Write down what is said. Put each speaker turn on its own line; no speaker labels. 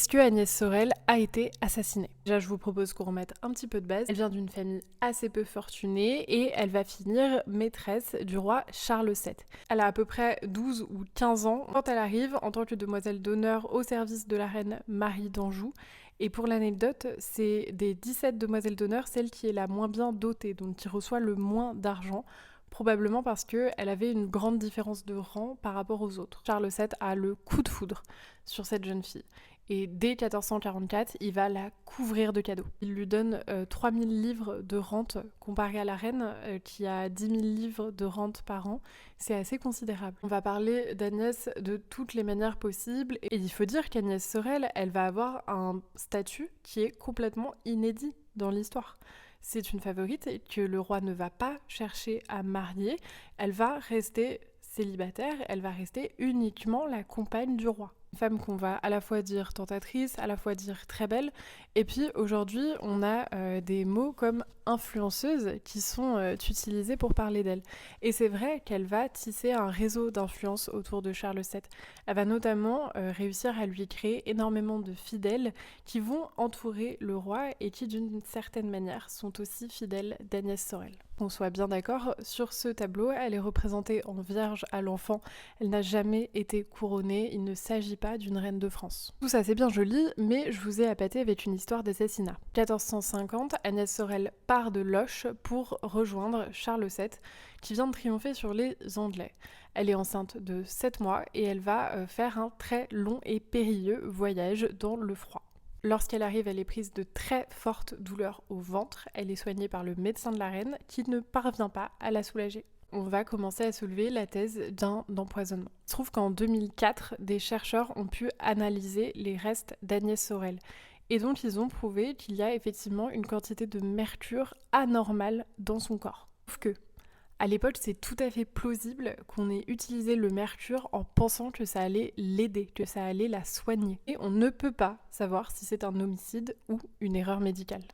est-ce que Agnès Sorel a été assassinée? Déjà, je vous propose qu'on remette un petit peu de base. Elle vient d'une famille assez peu fortunée et elle va finir maîtresse du roi Charles VII. Elle a à peu près 12 ou 15 ans quand elle arrive en tant que demoiselle d'honneur au service de la reine Marie d'Anjou. Et pour l'anecdote, c'est des 17 demoiselles d'honneur celle qui est la moins bien dotée, donc qui reçoit le moins d'argent. Probablement parce qu'elle avait une grande différence de rang par rapport aux autres. Charles VII a le coup de foudre sur cette jeune fille. Et dès 1444, il va la couvrir de cadeaux. Il lui donne 3000 livres de rente comparé à la reine qui a 10 000 livres de rente par an. C'est assez considérable. On va parler d'Agnès de toutes les manières possibles. Et il faut dire qu'Agnès Sorel, elle va avoir un statut qui est complètement inédit dans l'histoire. C'est une favorite et que le roi ne va pas chercher à marier. Elle va rester célibataire, elle va rester uniquement la compagne du roi. Une femme qu'on va à la fois dire tentatrice, à la fois dire très belle. Et puis aujourd'hui, on a des mots comme influenceuse qui sont utilisés pour parler d'elle. Et c'est vrai qu'elle va tisser un réseau d'influence autour de Charles VII. Elle va notamment réussir à lui créer énormément de fidèles qui vont entourer le roi et qui, d'une certaine manière, sont aussi fidèles d'Agnès Sorel. Qu'on soit bien d'accord, sur ce tableau, elle est représentée en vierge à l'enfant. Elle n'a jamais été couronnée, il ne s'agit pas d'une reine de France. Tout ça c'est bien joli, mais je vous ai appâté avec une histoire d'assassinat. 1450, Agnès Sorel part de Loches pour rejoindre Charles VII, qui vient de triompher sur les Anglais. Elle est enceinte de 7 mois et elle va faire un très long et périlleux voyage dans le froid. Lorsqu'elle arrive, elle est prise de très fortes douleurs au ventre. Elle est soignée par le médecin de la reine qui ne parvient pas à la soulager. On va commencer à soulever la thèse d'un empoisonnement. Il se trouve qu'en 2004, des chercheurs ont pu analyser les restes d'Agnès Sorel. Et donc ils ont prouvé qu'il y a effectivement une quantité de mercure anormale dans son corps. Sauf que à l'époque, c'est tout à fait plausible qu'on ait utilisé le mercure en pensant que ça allait l'aider, que ça allait la soigner. Et on ne peut pas savoir si c'est un homicide ou une erreur médicale.